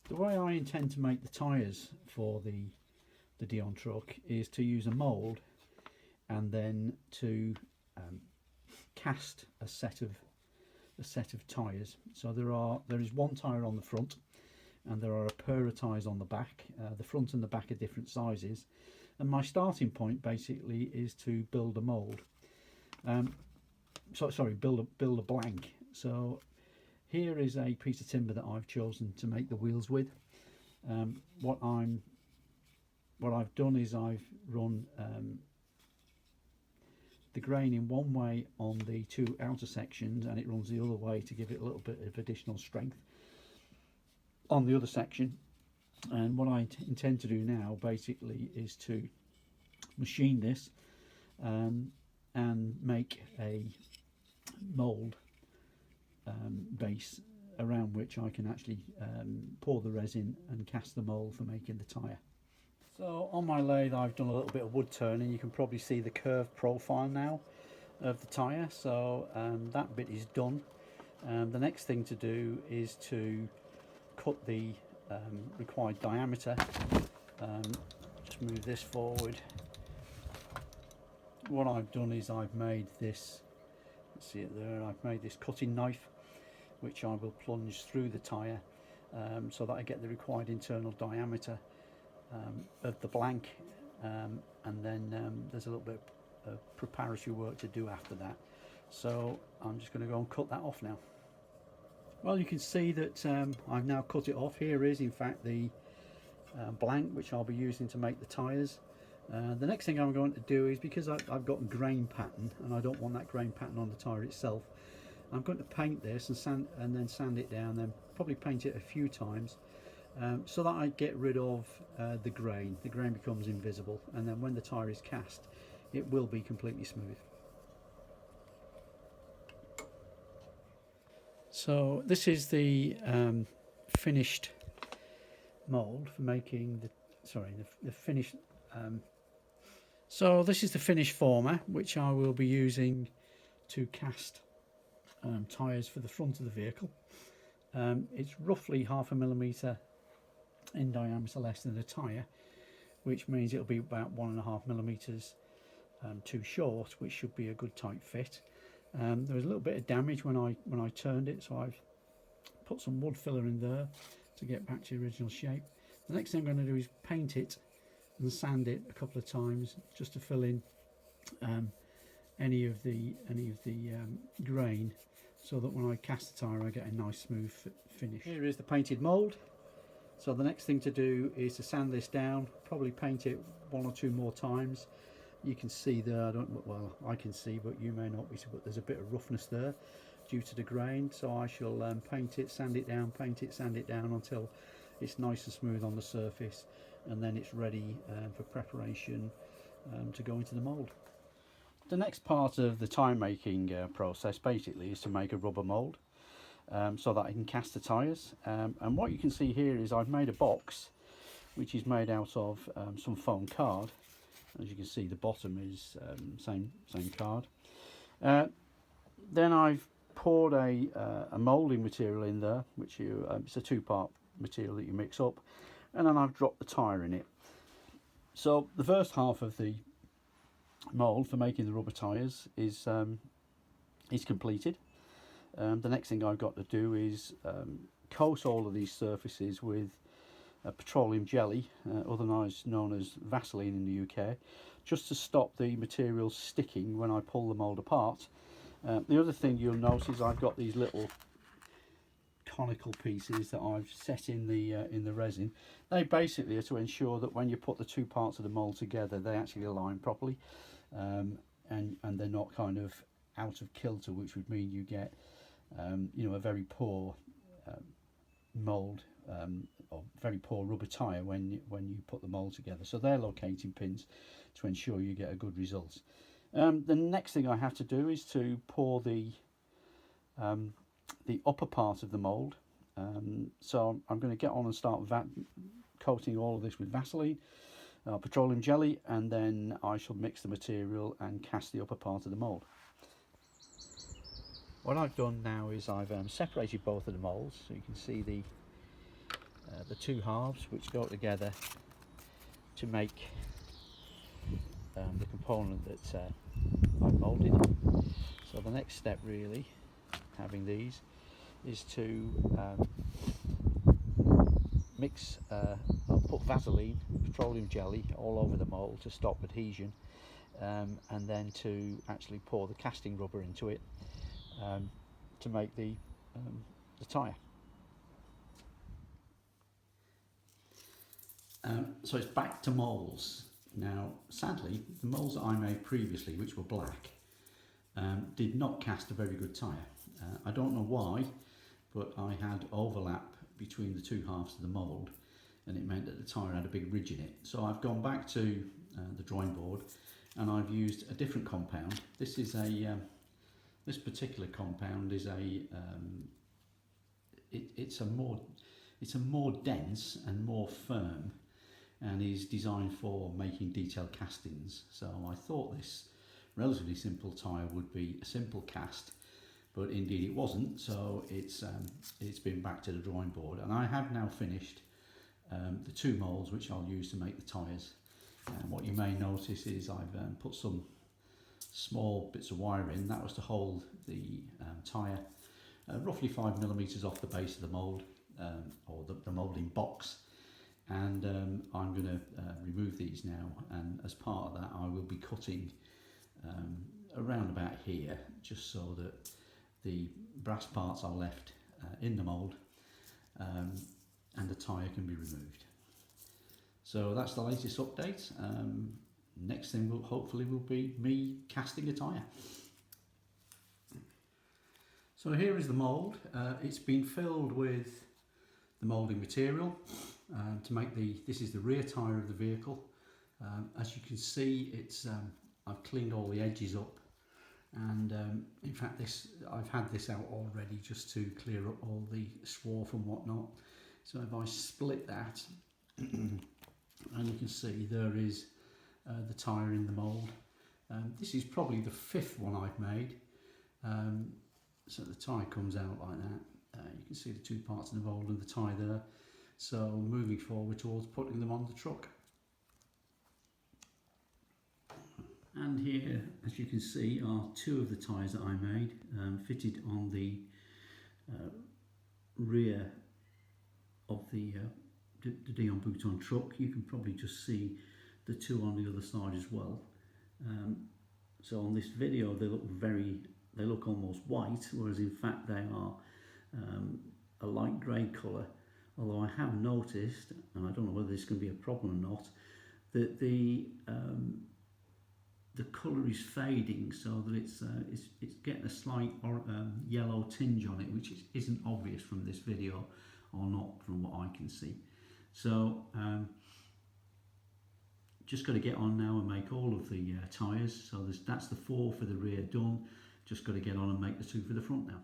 The way I intend to make the tyres for the Dion Truck is to use a mould and then to cast a set of tyres. So there is one tyre on the front, and there are a pair of tyres on the back. The front and the back are different sizes, and my starting point basically is to build a mould. Build a blank. So here is a piece of timber that I've chosen to make the wheels with. What I've done is I've run the grain in one way on the two outer sections, and it runs the other way to give it a little bit of additional strength on the other section. And what I intend to do now basically is to machine this and make a mould base around which I can actually pour the resin and cast the mould for making the tyre. So on my lathe I've done a little bit of wood turning. You can probably see the curved profile now of the tyre, so that bit is done. The next thing to do is to cut the required diameter. Just move this forward. What I've done is I've made this, let's see it there, I've made this cutting knife which I will plunge through the tyre so that I get the required internal diameter of the blank, and then there's a little bit of preparatory work to do after that. So I'm just going to go and cut that off now. Well, you can see that I've now cut it off. Here is in fact the blank which I'll be using to make the tyres. The next thing I'm going to do is, because I've got a grain pattern and I don't want that grain pattern on the tyre itself, I'm going to paint this and then sand it down, then probably paint it a few times so that I get rid of the grain. The grain becomes invisible, and then when the tyre is cast it will be completely smooth. So this is the finished mould for making the finished so this is the finished former which I will be using to cast tyres for the front of the vehicle. It's roughly 0.5 millimetre in diameter less than a tyre, which means it'll be about 1.5 millimetres too short, which should be a good tight fit. There was a little bit of damage when I turned it, so I've put some wood filler in there to get back to the original shape. The next thing I'm going to do is paint it and sand it a couple of times just to fill in any of the grain, so that when I cast the tyre I get a nice smooth finish. Here is the painted mould. So the next thing to do is to sand this down, probably paint it 1 or 2 more times. You can see there, I can see, but you may not be, but there's a bit of roughness there due to the grain. So I shall paint it, sand it down, paint it, sand it down until it's nice and smooth on the surface, and then it's ready for preparation to go into the mould. The next part of the tyre making process basically is to make a rubber mould so that I can cast the tyres. And what you can see here is I've made a box which is made out of some foam card. As you can see, the bottom is same card. Then I've poured a moulding material in there, which it's a 2-part material that you mix up, and then I've dropped the tyre in it. So the first half of the mould for making the rubber tyres is completed. The next thing I've got to do is coat all of these surfaces with petroleum jelly, otherwise known as Vaseline in the UK, just to stop the material sticking when I pull the mould apart. The other thing you'll notice, I've got these little conical pieces that I've set in the resin. They basically are to ensure that when you put the 2 parts of the mould together, they actually align properly, and they're not kind of out of kilter, which would mean you get a very poor mould or very poor rubber tyre when you put the mould together. So they're locating pins to ensure you get a good result. The next thing I have to do is to pour the upper part of the mould. So I'm going to get on and start coating all of this with Vaseline, petroleum jelly, and then I shall mix the material and cast the upper part of the mould. What I've done now is I've separated both of the moulds, so you can see the the two halves which go together to make the component that I've moulded. So the next step, really, having these, is to mix, I'll put Vaseline, petroleum jelly, all over the mould to stop adhesion, and then to actually pour the casting rubber into it to make the tyre. So it's back to moulds. Now, sadly, the moulds that I made previously, which were black, did not cast a very good tyre. I don't know why, but I had overlap between the two halves of the mould, and it meant that the tyre had a big ridge in it. So I've gone back to the drawing board, and I've used a different compound. This is a this particular compound is a it's a more dense and more firm, and is designed for making detailed castings. So I thought this relatively simple tyre would be a simple cast, but indeed it wasn't. So it's been back to the drawing board, and I have now finished the two moulds which I'll use to make the tyres. And what you may notice is I've put some small bits of wire in. That was to hold the tyre roughly 5mm off the base of the mould, or the moulding box. And I'm going to remove these now, and as part of that I will be cutting around about here, just so that the brass parts are left in the mould, and the tyre can be removed. So that's the latest update. Next thing hopefully will be me casting a tyre. So here is the mould. It's been filled with the moulding material to make this is the rear tyre of the vehicle. As you can see, it's I've cleaned all the edges up, and in fact I've had this out already just to clear up all the swarf and whatnot. So if I split that, and you can see there is the tyre in the mould. This is probably the fifth one I've made. So the tyre comes out like that. You can see the two parts of the mould and the tyre there. So moving forward towards putting them on the truck. And here, as you can see, are two of the tyres that I made, fitted on the rear of the Dion Truck. You can probably just see the two on the other side as well. So on this video they look almost white, whereas in fact they are a light grey colour. Although I have noticed, and I don't know whether this can be a problem or not, that the colour is fading, so that it's getting a slight yellow tinge on it, which isn't obvious from this video, or not from what I can see. So just got to get on now and make all of the tyres. So that's the 4 for the rear done. Just got to get on and make the 2 for the front now.